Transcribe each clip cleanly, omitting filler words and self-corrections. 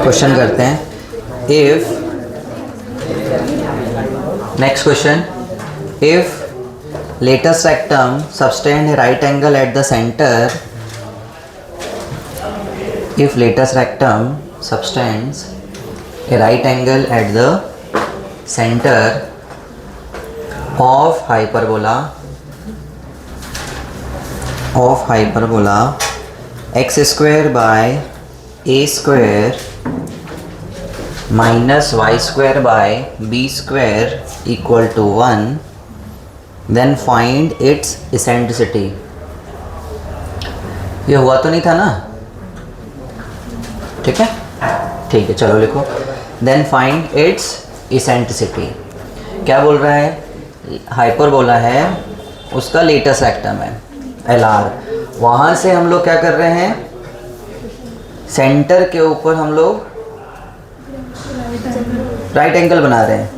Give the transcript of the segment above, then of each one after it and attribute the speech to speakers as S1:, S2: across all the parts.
S1: Question करते हैं. If next question, if latest rectum subtend a right angle at the center, if latest rectum subtends a right angle at the center of hyperbola x square by a square minus y square by b square equal to 1, then find its eccentricity. ये हुआ तो नहीं था ना? ठीक है, ठीक है, चलो लिखो. Then find its eccentricity. क्या बोल रहा है? हाइपरबोला है, उसका लेटेस्ट रेक्टम है LR. वहाँ से हम लोग क्या कर रहे हैं? सेंटर के ऊपर हम लोग राइट एंगल बना रहे हैं.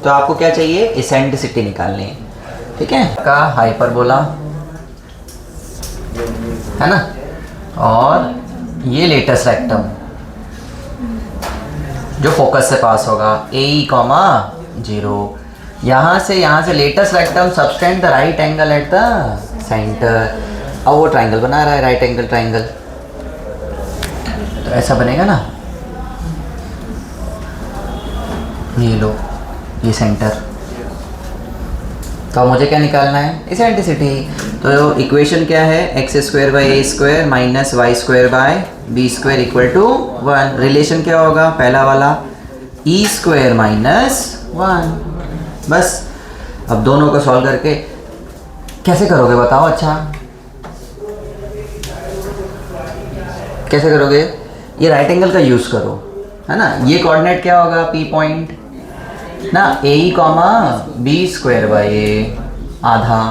S1: तो आपको क्या चाहिए? इसेंट्रिसिटी निकालनी है. ठीक है, का हाइपरबोला है ना, और ये लेटेस्ट रेक्टम जो फोकस से पास होगा AE, 0. यहाँ से latus rectum subtend the right angle at the centre. अब वो ट्राइंगल बना रहा है, राइट एंगल ट्राइंगल. तो ऐसा बनेगा ना, ये लो, ये सेंटर. तो मुझे क्या निकालना है? इसेंट्रिसिटी. तो इक्वेशन क्या है? X square by A square minus Y square by B square equal to 1. Relation क्या होगा? पहला वाला ई स्क्वायर माइनस 1. बस. अब दोनों को सॉल्व करके कैसे करोगे बताओ? अच्छा, कैसे करोगे? ये राइट एंगल का यूज़ करो, है ना. ये कोऑर्डिनेट क्या होगा? पी पॉइंट ना, AE, B square by A आधा.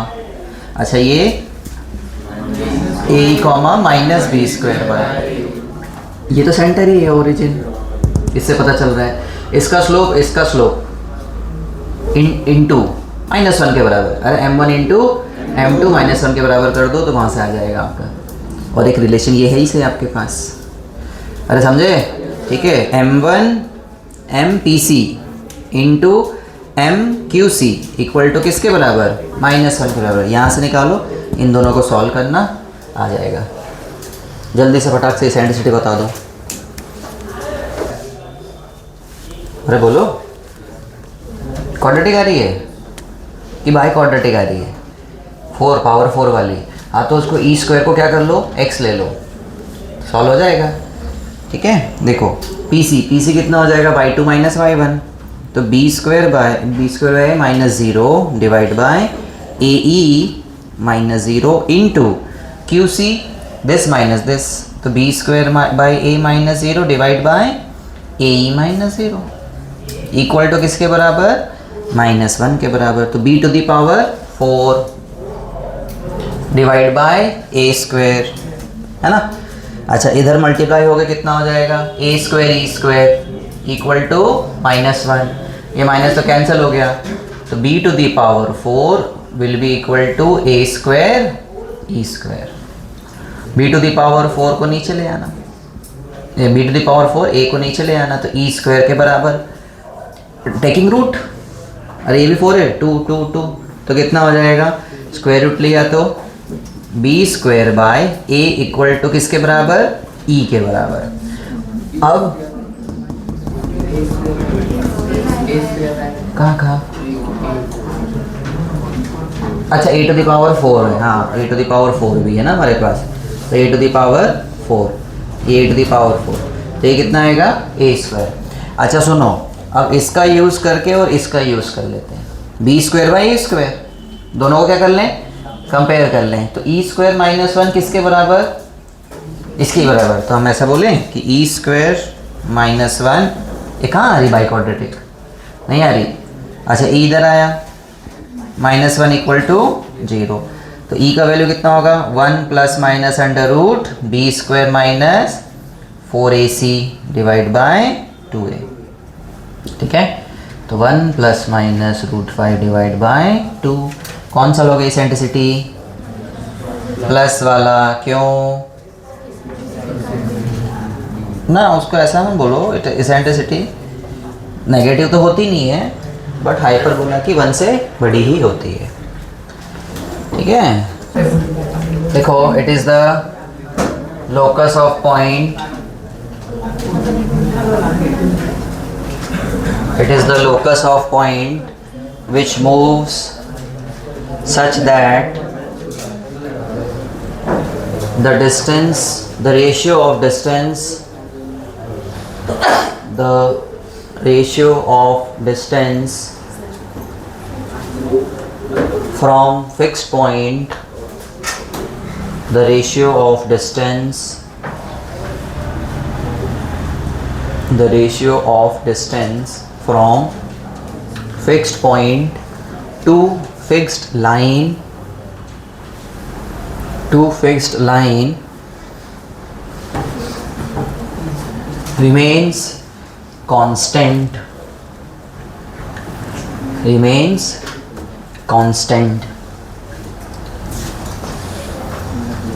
S1: अच्छा, ये AE, minus B square by, ये तो सेंटर ही है, ओरिजिन. इससे पता चल रहा है. इसका स्लोप इंटू -1 के बराबर. अरे m1 इंटू m2 -1 के बराबर कर दो तो वहाँ से आ जाएगा आपका. और एक रिलेशन ये है ही से आपके पास. अरे समझे? ठीक है, m1 MPC into MQC equal to किसके बराबर? -1 के बराबर. यहाँ से निकालो, इन दोनों को सॉल्व करना, आ जाएगा. जल्दी से फटाक से इसेंट्रिसिटी बता दो. अरे बोलो, क्वाड्रेटिक आ रही है कि बाई क्वाड्रेटिक आ रही है? 4 पावर 4 वाली. हाँ, तो उसको ई स्क्वायर को क्या कर लो? x ले लो, सॉल्व हो जाएगा. ठीक है, देखो PC कितना हो जाएगा? By 2 minus Y 1. तो B square by -0 divide by AE -0 into QC this minus this. तो B square by A -0 divide by AE -0 equal to किसके बराबर? -1 के बराबर. तो b to the power 4 divide by A square, है ना. अच्छा, इधर मल्टीप्लाई हो गया, कितना हो जाएगा? A square E square equal to -1. ये माइनस तो कैंसिल हो गया. तो b to the power 4 will be equal to A square E square. b to the power 4 को नीचे ले आना, b to the power 4 A को नीचे ले आना, तो E स्क्वायर के बराबर. टेकिंग रूट, अरे ये भी 4 है, 2 2 2. तो कितना हो जाएगा? स्क्वायर रूट लिया तो b square by A equal to किसके बराबर? E के बराबर. अब कहाँ अच्छा, a टू द पावर 4 है. हाँ, a टू द पावर 4 भी है ना हमारे पास. तो a टू द पावर 4, ये a टू द पावर 4. तो ये कितना आएगा? A square. अच्छा सुनो, अब इसका यूज़ करके और इसका यूज़ कर लेते हैं. b square by A square, दोनों को क्या कर लें? कंपेयर कर लें. तो E स्क्वायर -1 किसके बराबर? इसके बराबर. तो हम ऐसा बोलें कि E स्क्वायर -1, ये कहाँ आ रही? बाई क्वाड्रेटिक नहीं आ रही. अच्छा, E इधर आया, -1 इक्वल टू 0. तो E का वैल्यू कितना होगा? 1 plus minus under root b square -4AC divide by 2A. ठीक है, तो 1 प्लस माइनस √5 डिवाइड बाय 2। कौन सा लोगे इसेंट्रिसिटी? प्लस वाला। क्यों ना, उसको ऐसा मत बोलो, इसेंट्रिसिटी नेगेटिव तो होती नहीं है, बट हाइपरबोला की 1 से बड़ी ही होती है। ठीक है, देखो it is the locus of point, it is the locus of point which moves such that the distance, the ratio of distance, the ratio of distance from fixed point, the ratio of distance, the ratio of distance from fixed point to fixed line remains constant,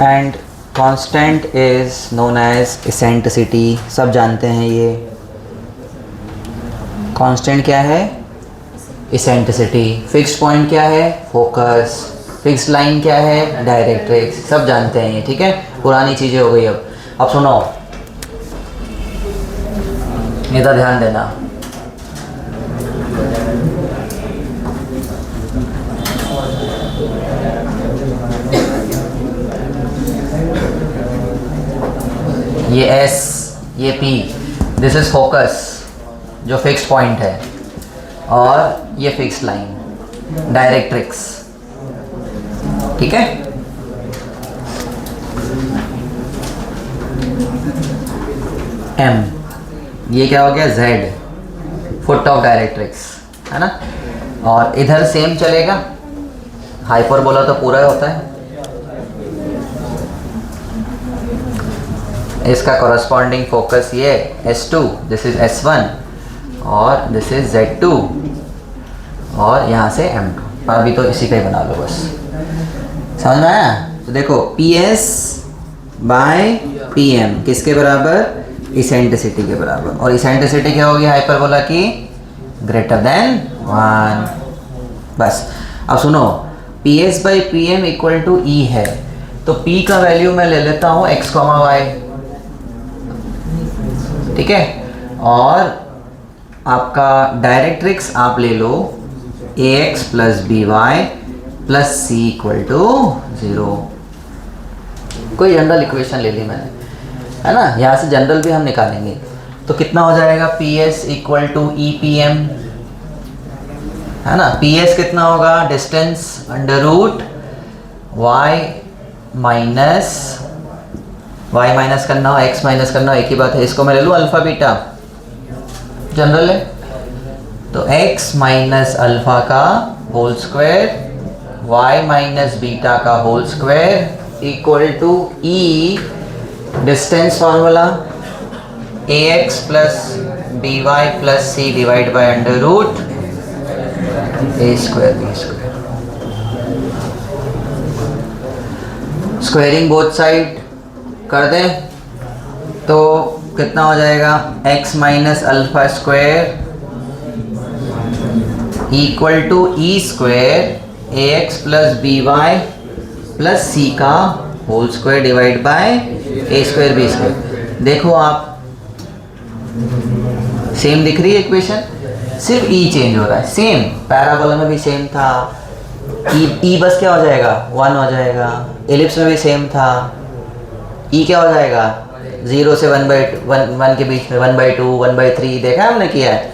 S1: and constant is known as eccentricity। सब जानते हैं ये constant क्या है, eccentricity. Fixed point क्या है, focus. Fixed line क्या है, डायरेक्ट्रिक्स। सब जानते हैं ये। ठीक है, पुरानी चीज़ें हो गई। अब सुनो, ये तो ध्यान देना। ये S, ये P, दिस इज फोकस जो फिक्स्ड पॉइंट है, और ये फिक्स्ड लाइन डायरेक्ट्रिक्स। ठीक है, M, ये क्या हो गया, Z, फुट ऑफ डायरेक्ट्रिक्स, है ना। और इधर सेम चलेगा, हाइपरबोला तो पूरा होता है। इसका कॉरस्पॉन्डिंग फोकस ये S2, दिस इज S1, और दिस इज Z2, और यहाँ से M2। अभी तो इसी का ही बना लो बस, समझ में आया। तो देखो PS बाय PM किसके बराबर, इसेंट्रिसिटी के बराबर। और इसेंट्रिसिटी क्या होगी हाइपरबोला की, ग्रेटर देन 1। बस अब सुनो, PS by PM equal to E है, तो P का वैल्यू मैं ले लेता हूँ x, y। ठीक है, और आपका डायरेक्ट्रिक्स आप ले लो ax plus by plus c equal to 0। कोई जनरल इक्वेशन ले ली मैंने, है ना। यहाँ से जनरल भी हम निकालेंगे, तो कितना हो जाएगा, PS इक्वल टू EPM, है ना। PS कितना होगा, distance under root y minus करना हो, x माइनस करना हो, एक ही बात है। इसको मैं ले लूँ अल्फा बीटा, जनरल है, तो x माइनस अल्फा का whole square, y minus beta का whole square equal to E, distance formula ax plus by plus c divide by under root a square b square. Squaring both side कर दें तो कितना हो जाएगा, x minus alpha square equal to E square ax plus by plus c का whole square divide by a square b square. देखो आप, same दिख रही है इक्वेशन, सिर्फ e चेंज हो रहा है। सेम पैराबोला में भी सेम था, e बस क्या हो जाएगा, 1 हो जाएगा। एलिप्स में भी सेम था, e क्या हो जाएगा, 0 से 1 के बीच में 1/2 1/3 देखा हमने किया है।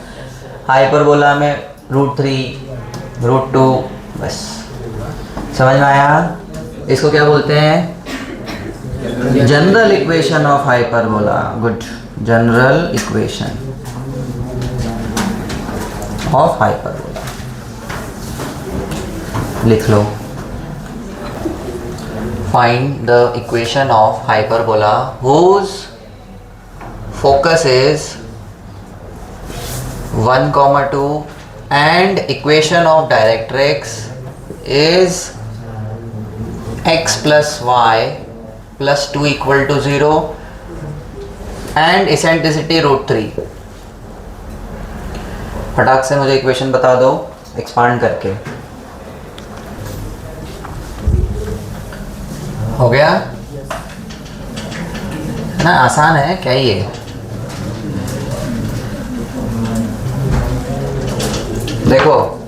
S1: हाइपरबोला में √3 √2, बस समझ में आया। इसको क्या बोलते हैं, general equation of hyperbola. Good, general equation of hyperbola लिख लो। Find the equation of hyperbola whose focus is 1, 2, and equation of directrix is x plus y plus 2 equal to 0 and eccentricity √3। फटाक से मुझे इक्वेशन बता दो expand करके। हो गया ना? आसान है क्या ये? देखो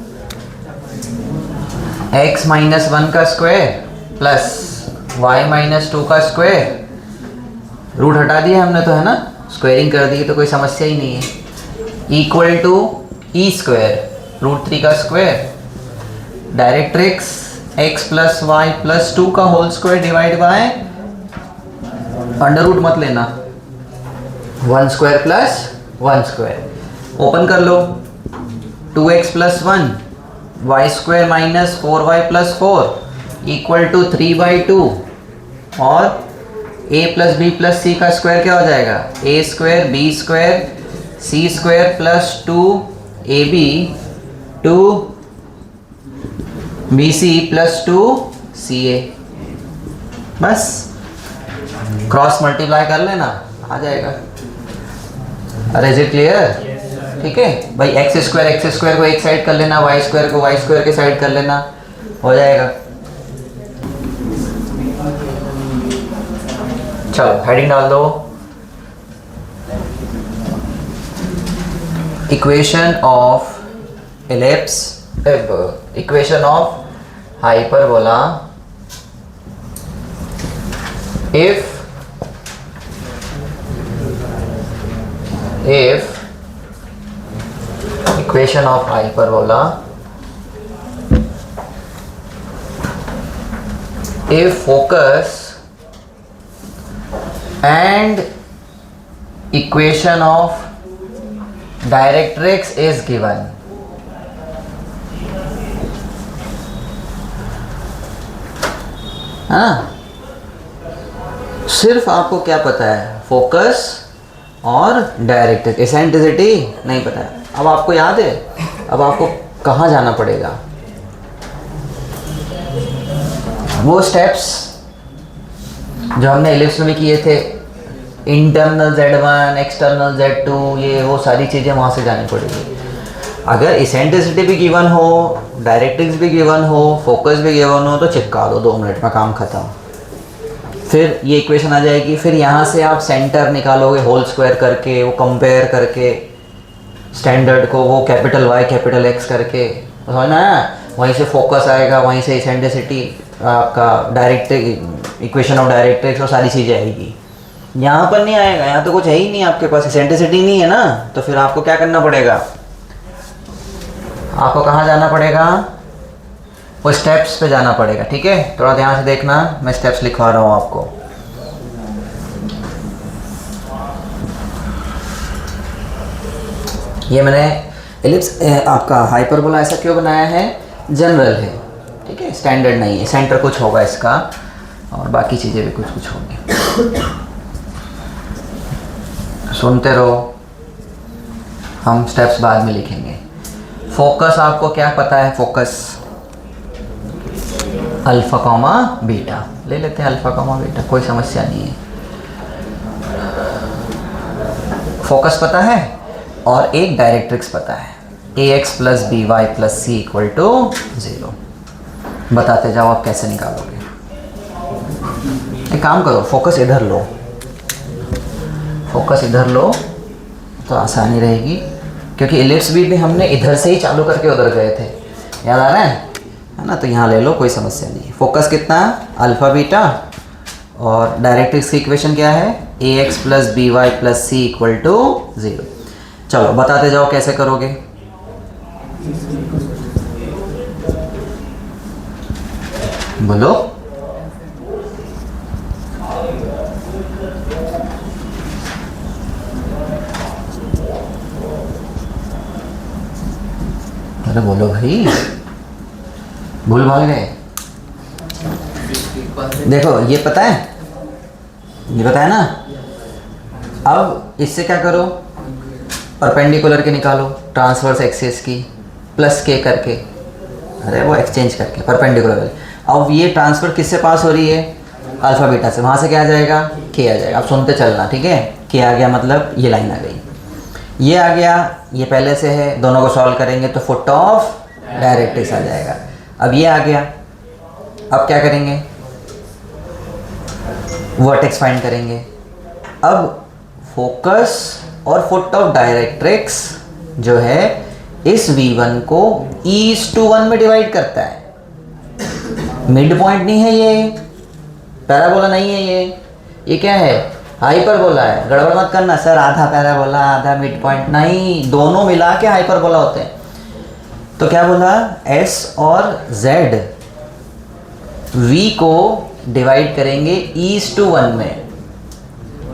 S1: x माइनस 1 का स्क्वायर प्लस y माइनस 2 का स्क्वायर, रूट हटा दिया हमने तो, है ना, स्क्वायरिंग कर दी तो कोई समस्या ही नहीं है, इक्वल टू ई स्क्वायर √3 का square, directrix x plus y plus 2 का whole square divide by under root मत लेना, 1 स्क्वायर प्लस 1 स्क्वायर। ओपन कर लो, 2x plus 1 y square minus 4y plus 4 equal to 3/2 और a plus b plus c का square क्या हो जाएगा? a square b square c square plus 2ab 2bc plus 2ca। बस क्रॉस मल्टीप्लाई कर लेना, आ जाएगा। अरे इज इट क्लियर? ठीक है भाई, एक्स स्क्वायर को एक साइड कर लेना, वाई स्क्वायर को वाई स्क्वायर के साइड कर लेना, हो जाएगा। चलो हेडिंग डाल दो, equation of ellipse, equation of hyperbola if equation of hyperbola if focus and equation of directrix is given, हाँ, सिर्फ आपको क्या पता है? फोकस और डायरेक्ट्रिक्स, एसेंट्रिसिटी नहीं पता है। अब आपको याद है, अब आपको कहाँ जाना पड़ेगा? वो स्टेप्स जो हमने एलिप्स में भी किए थे, इंटरनल Z1 एक्सटर्नल Z2, ये वो सारी चीज़ें वहाँ से जानी पड़ेगी। अगर एसेंट्रिसिटी भी गिवन हो, डायरेक्ट्रिक्स भी गिवन हो, फोकस भी गिवन हो, तो चिपका दो, 2 मिनट में काम खत्म। फिर ये इक्वेशन आ जाएगी, फिर यहाँ से आप सेंटर निकालोगे होल स्क्वायर करके, वो कंपेयर करके स्टैंडर्ड को, वो कैपिटल Y कैपिटल X करके, समझना है? वहीं से फोकस आएगा, वहीं से एसेंट्रिसिटी, आपका डायरेक्ट इक्वेशन ऑफ डायरेक्ट्रिक्स और सारी चीज़ें आएगी। यहाँ पर नहीं आएगा, यहाँ तो कुछ है ही नहीं आपके पास, एसेंट्रिसिटी नहीं है ना, तो फिर आपको क्या करना पड़ेगा? आपको कहाँ जाना पड़ेगा? वो स्टेप्स पे जाना पड़ेगा। ठीक है, थोड़ा ध्यान से देखना, मैं स्टेप्स लिखवा रहा हूँ आपको। ये मैंने एलिप्स आपका हाइपरबोला ऐसा क्यों बनाया है? जनरल है, ठीक है, स्टैंडर्ड नहीं है। सेंटर कुछ होगा इसका और बाकी चीज़ें भी कुछ कुछ होंगी। सुनते रहो, हम स्टेप्स बाद में लिखेंगे। फोकस आपको क्या पता है? फोकस अल्फा कॉमा बीटा ले लेते हैं, अल्फा कॉमा बीटा, कोई समस्या नहीं है। फोकस पता है और एक डायरेक्ट्रिक्स पता है, ax plus b y plus c equal to 0। बताते जाओ आप कैसे निकालोगे। एक काम करो, फोकस इधर लो, फोकस इधर लो तो आसानी रहेगी, क्योंकि एलिप्स भी हमने इधर से ही चालू करके उधर गए थे, याद आ रहा है ना? तो यहाँ ले लो, कोई समस्या नहीं है। फोकस कितना? अल्फा बीटा, और डायरेक्ट्रिक्स की इक्वेशन क्या है? ax plus b y plus c equal to 0। चलो बताते जाओ कैसे करोगे। बोलो। अरे बोलो भाई, भूल भाग गए। देखो ये पता है, ये पता है ना? अब इससे क्या करो? परपेंडिकुलर के निकालो, ट्रांसवर्स एक्सिस की, प्लस के करके, अरे वो एक्सचेंज करके परपेंडिकुलर वाली। अब ये ट्रांसफर किससे पास हो रही है, अल्फा बीटा से, वहाँ से क्या आ जाएगा, के आ जाएगा। अब सुनते चलना, ठीक है। के आ गया मतलब ये लाइन आ गई, ये आ गया, ये पहले से है, दोनों को सॉल्व करेंगे तो फुट ऑफ डायरेक्ट्रिक्स आ जाएगा। अब ये आ गया, अब क्या करेंगे, वर्टेक्स फाइंड करेंगे। अब फोकस और फुट ऑफ डायरेक्ट्रिक्स जो है इस V1 को E/1 में डिवाइड करता है। मिड पॉइंट नहीं है ये, पैराबोला नहीं है ये क्या है, हाइपरबोला है। गड़बड़ मत करना सर, आधा पैराबोला आधा मिड पॉइंट नहीं, दोनों मिला के हाइपरबोला होते हैं। तो क्या बोला, S और Z V को डिवाइड करेंगे E/1 में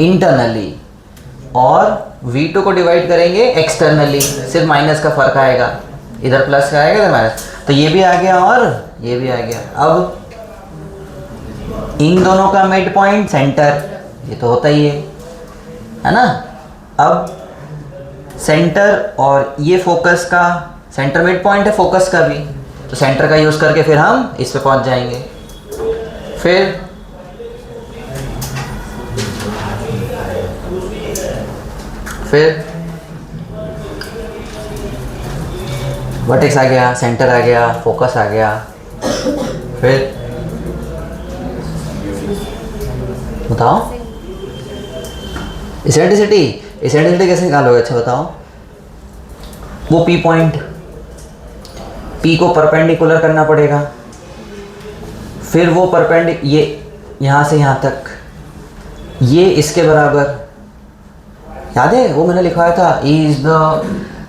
S1: इंटरनली, और V2 को डिवाइड करेंगे एक्सटर्नली, सिर्फ माइनस का फर्क आएगा, इधर प्लस का आएगा इधर माइनस। तो ये भी आ गया और ये भी आ गया। अब इन दोनों का मिड पॉइंट सेंटर, ये तो होता ही है ना। अब सेंटर और ये फोकस का, सेंटर मिड पॉइंट है फोकस का भी, तो सेंटर का यूज़ करके फिर हम इस पे पहुंच जाएंगे। फिर वर्टेक्स आ गया, सेंटर आ गया, फोकस आ गया। फिर बताओ इसेंट्रिसिटी कैसे निकालोगे, अच्छा बताओ। वो P पॉइंट, P को परपेंडिकुलर करना पड़ेगा, फिर वो ये यहाँ से यहाँ तक, ये इसके बराबर, याद है वो मैंने लिखवाया था, E इज द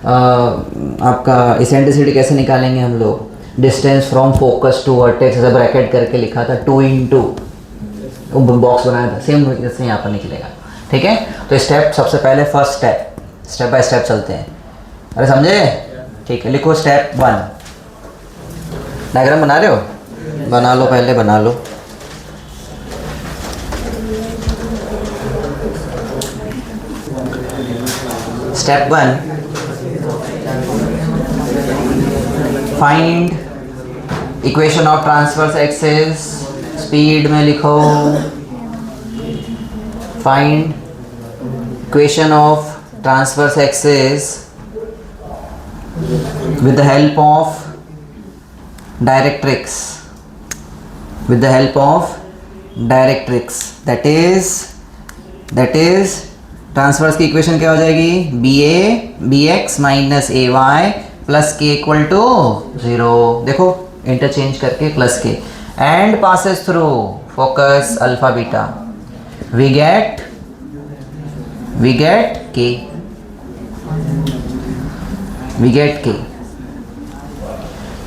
S1: आपका इसेंट्रिसिटी कैसे निकालेंगे हम लोग, distance from focus to vertex, ऐसा ब्रैकेट करके लिखा था 2 वो बॉक्स बनाया था, सेम जैसे यहाँ पर निकलेगा, ठीक है। तो स्टेप सबसे पहले फर्स्ट स्टेप बाय स्टेप चलते हैं, अरे समझे, ठीक है। लिखो स्टेप 1, डायग्राम बना रहे हो, बना लो, पहले बना लो। Step 1, find equation of transverse axis, speed में लिखो, find equation of transverse axis with the help of directrix, that is transverse की इक्वेशन क्या हो जाएगी, bx minus ay plus K equal to 0, देखो इंटरचेंज करके plus K, and passes through focus alpha beta, we get K.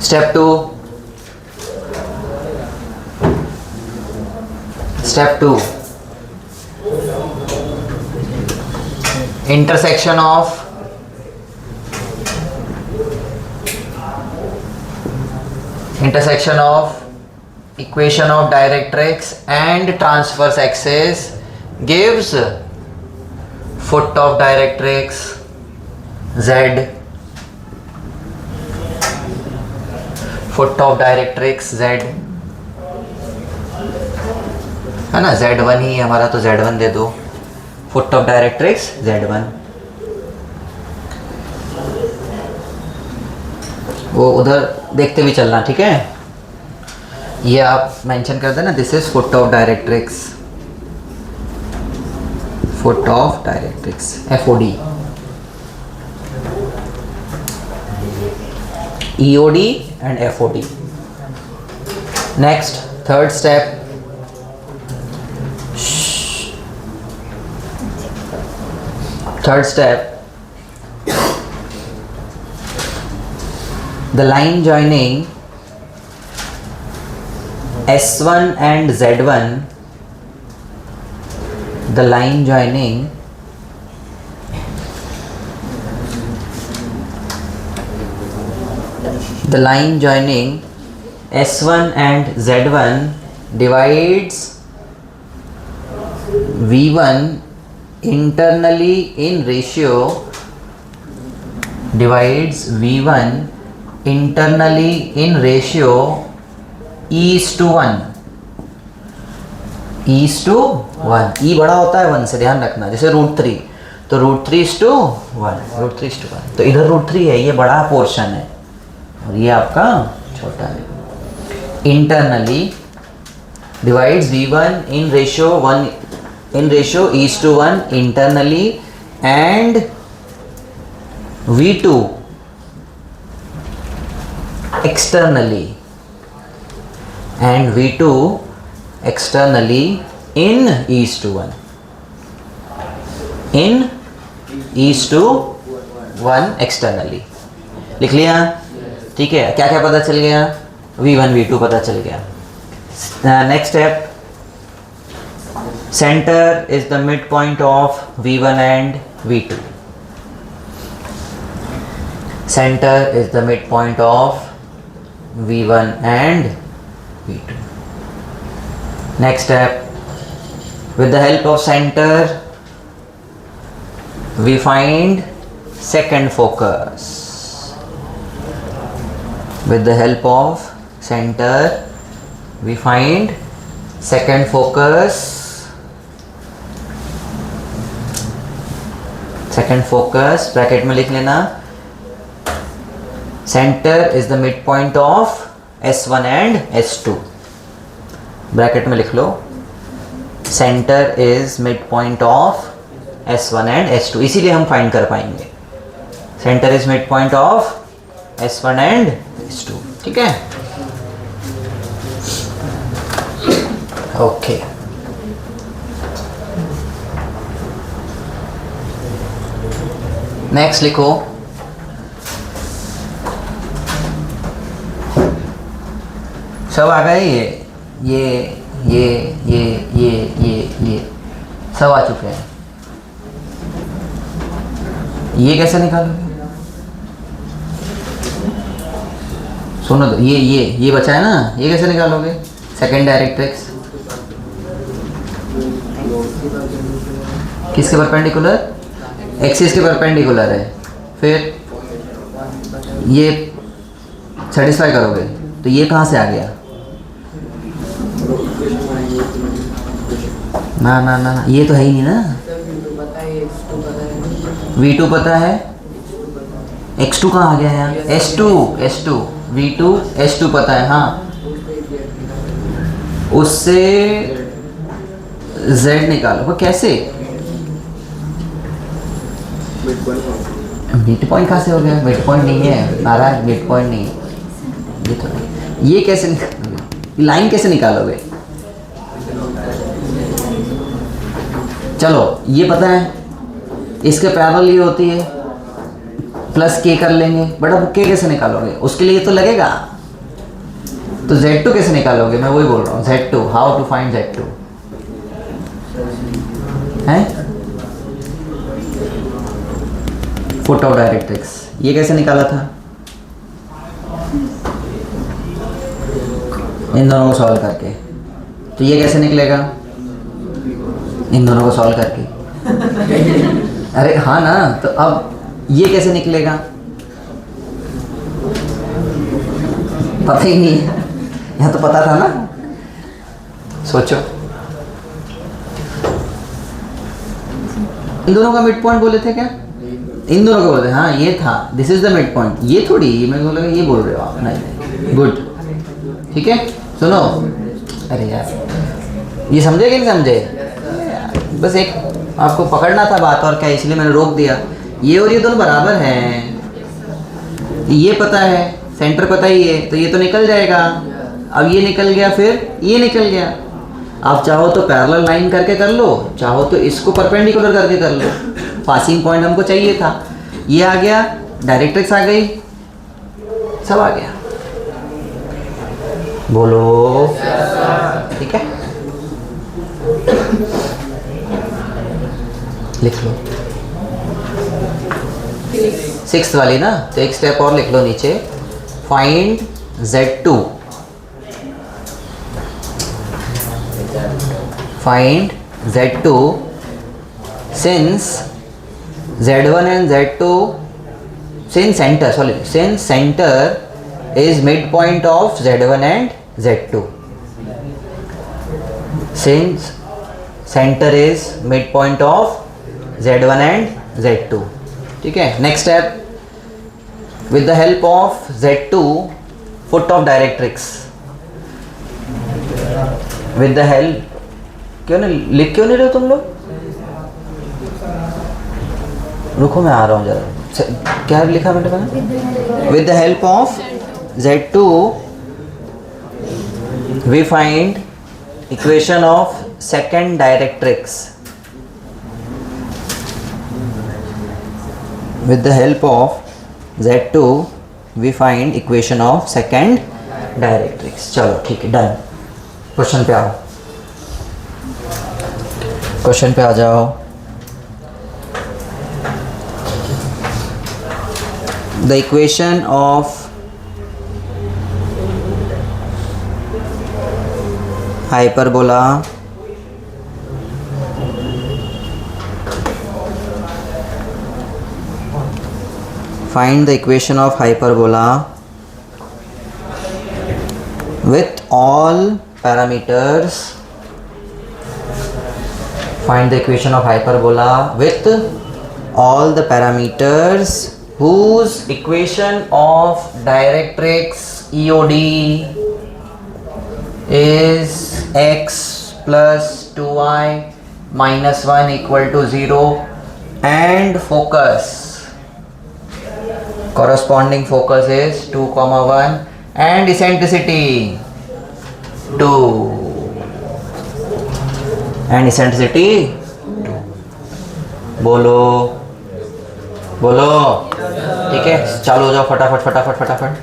S1: Step 2, intersection of equation of directrix and transverse axis gives foot of directrix Z, है ना, Z1 ही है हमारा, तो Z1 दे दो, foot of directrix Z1। वो उधर देखते भी चलना, ठीक है। ये आप मेंशन कर देना, this is foot of directrix, FOD, EOD and FOD। Next third step, the line joining S1 and Z1, the line joining S1 and Z1 divides V1 internally in ratio, internally in ratio E:1, E:1, ई बड़ा होता है 1 से, ध्यान रखना। जैसे √3, तो √3:1, √3:1, तो इधर √3 है, ये बड़ा पोर्शन है और ये आपका छोटा है। Internally divides V1 in ratio E:1 internally and V2 externally and V2 externally in E:1, in E:1 externally। लिख लिया? ठीक है, क्या क्या पता चल गया? V1 V2 पता चल गया। Next step, centre is the mid point of V1 and V2। Center is the midpoint of V1 and V2. Next step, with the help of center, we find second focus. With the help of center, we find second focus. Second focus bracket में लिख लेना। Center is the midpoint of S1 and S2, bracket में लिख लो। Center is midpoint of S1 and S2, इसीलिए हम find कर पाएंगे। Center is midpoint of S1 and S2, ठीक है? ओके, नेक्स्ट लिखो। सब आ गए, ये सब आ चुके हैं। ये कैसे निकालोगे? सुनो तो, ये बचा है ना, ये कैसे निकालोगे? सेकेंड डायरेक्ट्रिक्स किसके परपेंडिकुलर? एक्सिस के परपेंडिकुलर है। फिर ये सेटिस्फाई करोगे, तो ये कहाँ से आ गया? ना, ये तो है ही नहीं ना। V2 पता है, X2 कहाँ आ गया है? S2, V2 S2 पता है, हाँ। उससे Z निकालो। वो कैसे? मिड पॉइंट कहाँ से हो गया? मिड पॉइंट नहीं है नारायण, मिड पॉइंट नहीं है ये तो नहीं। ये कैसे निकालोगे? लाइन कैसे निकालोगे? चलो ये पता है, इसके पैरेलल ये होती है, प्लस K कर लेंगे। बट अब K कैसे निकालोगे? उसके लिए तो लगेगा। तो Z2 कैसे निकालोगे? मैं वही बोल रहा हूँ, Z2, how to find Z2 है? फुट ऑफ डायरेक्ट्रिक्स, ये कैसे निकाला था? इन दोनों को सॉल्व करके। तो ये कैसे निकलेगा? इन दोनों को सॉल्व करके। अरे हाँ ना, तो अब ये कैसे निकलेगा? पता ही नहीं है, यहाँ तो पता था ना। सोचो, इन दोनों का मिड पॉइंट बोले थे क्या? इन दोनों को बोलते हैं, हाँ ये था, this is the mid point. ये थोड़ी, ये मैं बोला ये बोल रहे हो आप। नहीं, गुड, ठीक है। सुनो, अरे यार ये समझे कि नहीं समझे? बस एक आपको पकड़ना था बात, और क्या, इसलिए मैंने रोक दिया। ये और ये दोनों बराबर हैं, ये पता है, सेंटर पता ही है, तो ये तो निकल जाएगा। अब ये निकल गया, फिर ये निकल गया। आप चाहो तो पैरेलल लाइन करके कर लो, चाहो तो इसको परपेंडिकुलर करके कर लो। पासिंग पॉइंट हमको चाहिए था, ये आ गया, डायरेक्ट्रिक्स आ गई, सब आ गया। बोलो, ठीक है, लिख लो। 6th वाली ना, तो एक स्टेप और लिख लो नीचे, find Z2, find Z2 since Z1 and Z2 since center is midpoint of Z1 and Z2. Since center is midpoint of Z1 and Z2. ठीक है. Next step, with the help of Z2, foot of directrix. With the help, क्यों नहीं रहे हो तुम लोग? रुको मैं आ रहा हूँ जरा. क्या लिखा मैंने पहले? With the help of Z2 we find equation of second directrix. With the help of Z2 we find equation of second directrix. चलो ठीक है, डन. क्वेश्चन पे आओ. क्वेश्चन पे आ जाओ. The equation of hyperbola find the equation of hyperbola with all parameters. Find the equation of hyperbola with all the parameters whose equation of directrix EOD is x plus 2y minus 1 equal to 0 and focus. Corresponding focus is 2, 1 and eccentricity 2 and eccentricity 2. बोलो बोलो. ठीक है, चालू हो जाओ फटाफट फटाफट फटाफट.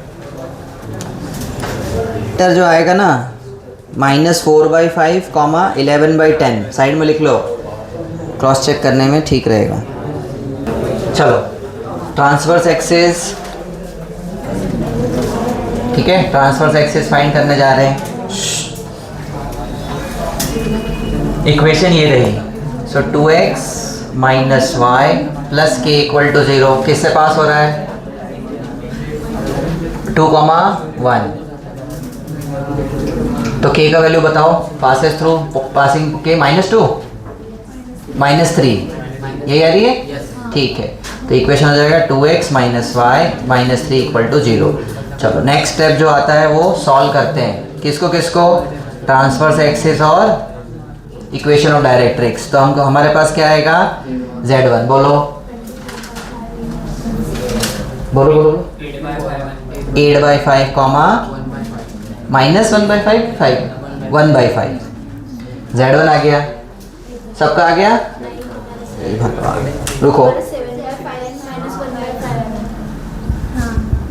S1: टर जो आएगा ना -4/5, 11/10 साइड में लिख लो, क्रॉस चेक करने में ठीक रहेगा. चलो ट्रांसवर्स एक्सिस. ठीक है, ट्रांसवर्स एक्सिस फाइंड करने जा रहे हैं. इक्वेशन ये रही. सो 2x minus Y plus K equal to 0 किससे पास हो रहा है? 2, 1. तो k का वैल्यू बताओ. पासेस थ्रू पासिंग के -2 -3 ये आ रही है. ठीक है, तो इक्वेशन हो जाएगा 2x minus y minus 3 equal to 0. चलो नेक्स्ट स्टेप जो आता है वो सॉल्व करते हैं. किसको किसको? ट्रांसवर्स एक्सिस और इक्वेशन ऑफ डायरेक्ट्रिक्स. तो हमको हमारे पास क्या आएगा? Z1. बोलो बोलो बोलो. 8/5 कॉमा -1/5 5 1/5. Z1 आ गया. सबका आ गया. भगवान रुको.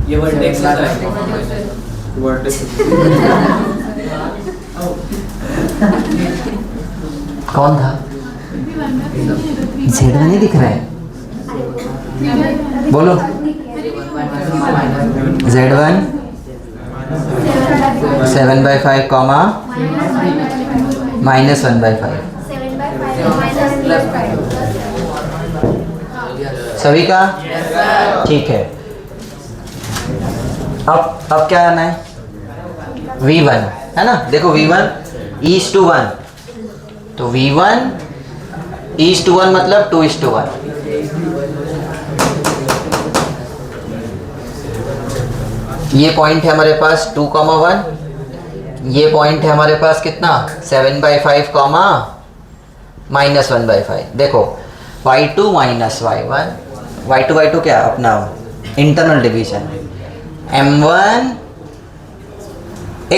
S2: ये वर्टेक्स
S1: कौन था? Z1 नहीं दिख रहा है. बोलो. Z1 7/5 comma -1/5. सभी का ठीक है. अब क्या आना है? V1 है ना. देखो V1 is to 1. तो V1 is to 1 मतलब 2 is to 1. ये पॉइंट है हमारे पास 2, 1. ये पॉइंट है हमारे पास कितना? 7/5 कॉमा -1/5. देखो y2 माइनस y1. y2 क्या अपना internal division. m1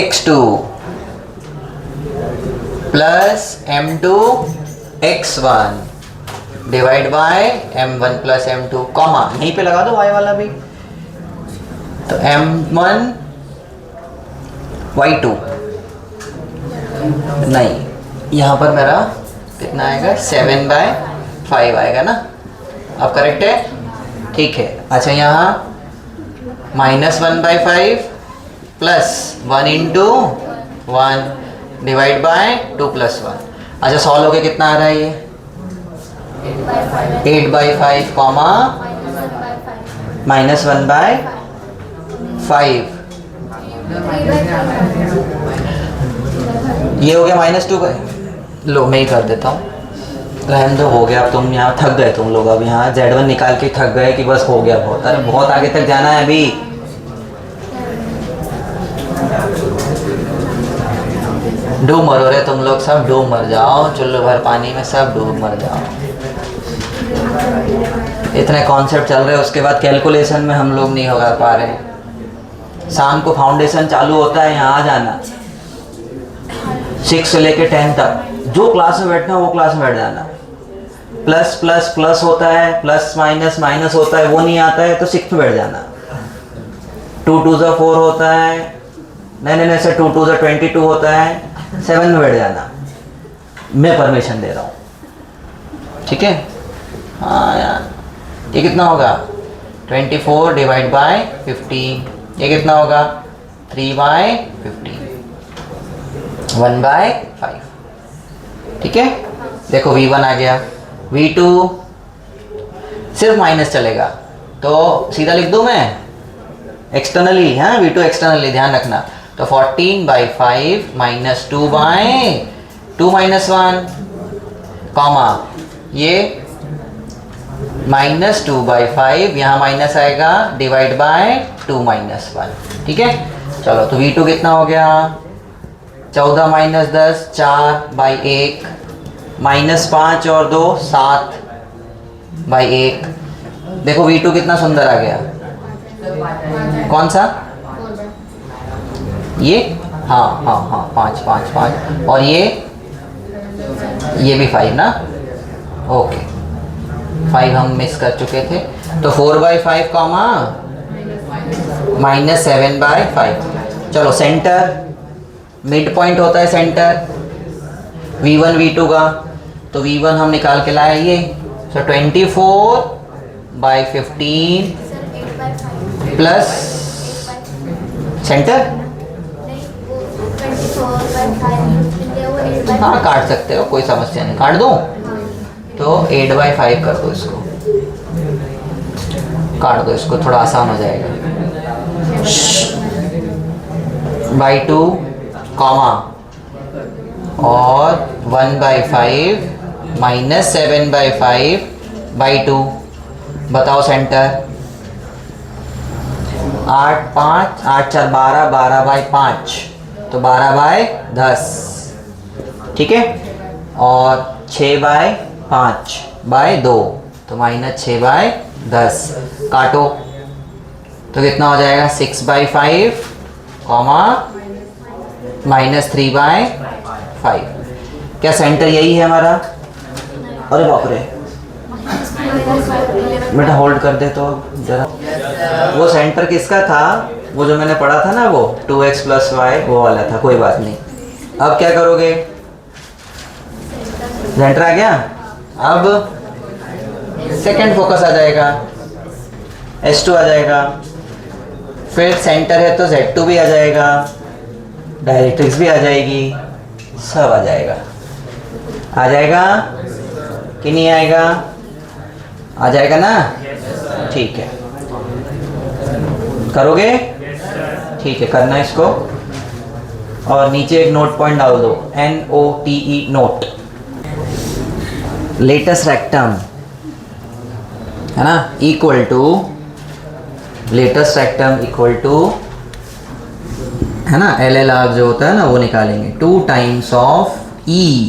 S1: x2 plus m2 x1 divide by m1 plus m2 comma यहीं पे लगा दो y वाला भी. तो m1 y2 नहीं, यहाँ पर मेरा कितना आएगा? 7/5 आएगा ना. अब करेक्ट है. ठीक है. अच्छा यहाँ -1/5 प्लस 1 इंटू 1 डिवाइड बाय 2 +1. अच्छा सॉल्व होके कितना आ रहा है? ये 8/5 कॉमा -1/5 ये हो गया -2 का, लो मैं ही कर देता हूँ, रहने दो, हो गया। अब तुम यहाँ थक गए तुम लोग, अब यहाँ Z1 निकाल के थक गए कि बस हो गया बहुत, अरे बहुत आगे तक जाना है अभी। डूब मरो रे तुम लोग, सब डूब मर जाओ, चुल्लू भर पानी में सब डूब मर जाओ। इतने कॉन्सेप्ट चल रहे हैं, उसके बाद कैलकुलेशन में हम लोग नहीं हो पा रहे। शाम को फाउंडेशन चालू होता है, यहाँ आ जाना, 6 से लेके 10 तक जो क्लास में बैठना वो क्लास में बैठ जाना। प्लस प्लस प्लस होता है, प्लस माइनस माइनस होता है, वो नहीं आता है तो 6 में बैठ जाना। 2 2 4 होता है, नहीं सर 2 2 22 होता है, 7 में बैठ जाना। मैं परमिशन दे रहा हूँ, ठीक है? हाँ यार, ये कितना होगा? 24 डिवाइड बाय 15, ये कितना होगा? 3/15, 1/5, ठीक है? देखो V1 आ गया, V2 सिर्फ माइनस चलेगा तो सीधा लिख दूँ मैं एक्सटर्नली, हाँ V2 एक्सटर्नली, ध्यान रखना। तो 14/5 -2/2 -1 कॉमा ये -2/5, यहाँ माइनस आएगा, डिवाइड बाय 2 -1, ठीक है? चलो तो V2 कितना हो गया? 14 - 10 4/1, -5 और 2 7/1। देखो V2 कितना सुंदर आ गया, कौन सा? ये, हाँ 5 5 5, और ये भी 5 ना, ओके 5 हम मिस कर चुके थे। तो 4/5 कॉमा -7/5। चलो सेंटर, मिड पॉइंट होता है सेंटर V1 V2 का, तो V1 हम निकाल के लाए ये, तो 24/15 प्लस सेंटर, हाँ काट सकते हो, कोई समस्या नहीं, काट दूँ तो 8/5 कर दो, इसको काट दो, इसको थोड़ा आसान हो जाएगा। /2 कॉमा और 1/5 -7/5/2, बताओ सेंटर। 8 5 8 4 12, 12/5 तो 12/10, ठीक है? और 6/5/2 तो -6/10, काटो तो कितना हो जाएगा? 6/5 कॉमा -3/5। क्या सेंटर यही है हमारा? अरे बाप रे, बेटा होल्ड कर दे तो जरा। वो सेंटर किसका था? वो जो मैंने पढ़ा था ना, वो 2x + y वो वाला था, कोई बात नहीं। अब क्या करोगे? सेंटर आ गया, अब सेकंड फोकस आ जाएगा, S2 आ जाएगा, फिर सेंटर है तो Z2 भी आ जाएगा, डायरेक्ट्रिक्स भी आ जाएगी, सब आ जाएगा। आ जाएगा कि नहीं आएगा? आ जाएगा ना, ठीक है। करोगे? ठीक है, करना है इसको। और नीचे एक नोट पॉइंट डाल दो, NOTE नोट, लेटस रेक्टम है ना, equal to latus rectum equal to, है ना, LLR जो होता है ना वो निकालेंगे, 2 टाइम्स ऑफ E,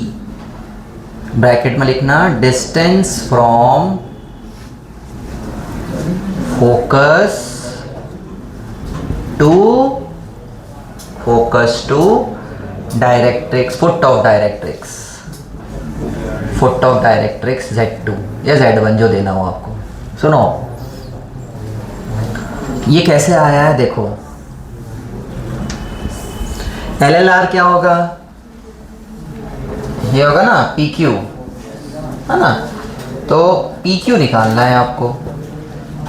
S1: ब्रैकेट में लिखना distance from focus to directrix, foot of directrix Z2 या Z1 जो देना हो आपको। सुनो ये कैसे आया है, देखो LLR क्या होगा? ये होगा ना PQ, है ना, तो PQ निकालना है आपको।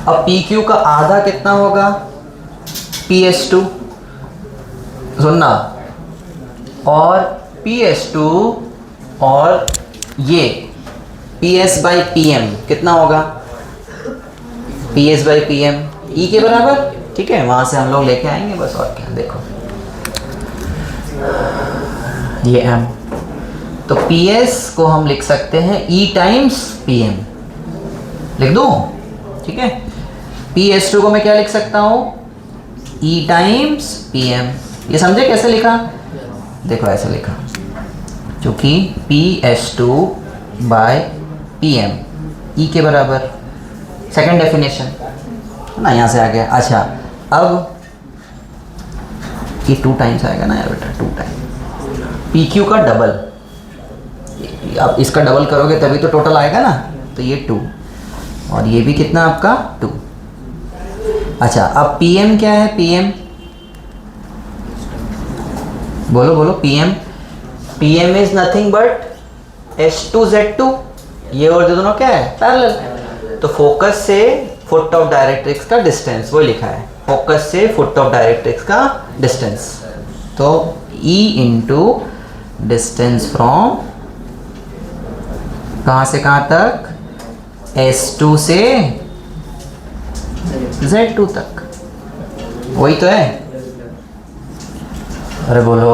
S1: अब PQ का आधा कितना होगा? PS2, सुनना, और PS2 और ये PS/PM कितना होगा? PS/PM E के बराबर, ठीक है? वहां से हम लोग लेके आएंगे बस, और क्या। देखो ये m, तो PS को हम लिख सकते हैं E टाइम्स PM, लिख दूं? ठीक है, PS2 को मैं क्या लिख सकता हूँ? E times PM। ये समझे कैसे लिखा? देखो ऐसे लिखा, क्योंकि PS2 बाय PM E के बराबर, सेकंड डेफिनेशन ना, यहाँ से आ गया। अच्छा, अब ये 2 टाइम्स आएगा ना यार बेटा, 2 टाइम PQ का डबल, अब इसका डबल करोगे तभी तो टोटल आएगा ना, तो ये 2 और ये भी कितना आपका 2। अच्छा, अब PM क्या है? PM बोलो बोलो, PM is nothing but H2Z2, ये और जो दोनों क्या है? पैरेलल। तो फोकस से फुट ऑफ डायरेक्ट्रिक्स का डिस्टेंस, वो लिखा है, फोकस से फुट ऑफ डायरेक्ट्रिक्स का डिस्टेंस, तो E इंटू डिस्टेंस फ्रॉम कहाँ से कहाँ तक? S2 से Z2 तक, वही तो है। अरे बोलो,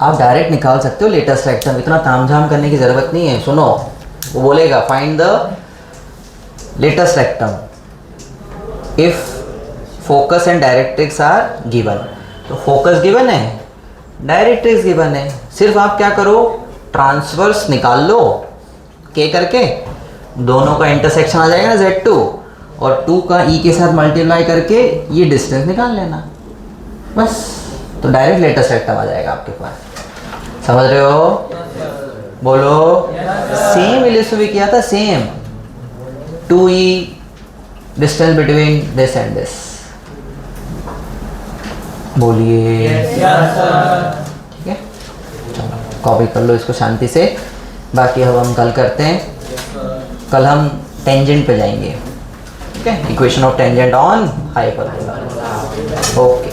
S1: आप डायरेक्ट निकाल सकते हो लेटेस्ट रेक्टम, इतना तामझाम करने की ज़रूरत नहीं है। सुनो, वो बोलेगा find the latus rectum if focus and directrix are given, तो फोकस गिवन है, डायरेक्ट्रिक्स गिवन है, सिर्फ आप क्या करो, ट्रांसवर्स निकाल लो K करके, दोनों का इंटरसेक्शन आ जाएगा ना Z2, और 2 का E के साथ मल्टीप्लाई करके ये डिस्टेंस निकाल लेना, बस, तो डायरेक्ट लेटेस्ट रेक्टम आ जाएगा आपके पास। समझ रहे हो? बोलो, सेम इलिप्स भी किया था, same 2E distance between this and this, बोलिए। ठीक है, चलो कॉपी कर लो इसको शांति से, बाकी अब हम कल करते हैं। कल हम टेंजेंट पे जाएंगे, ठीक है, equation of tangent on hyperbola. Okay.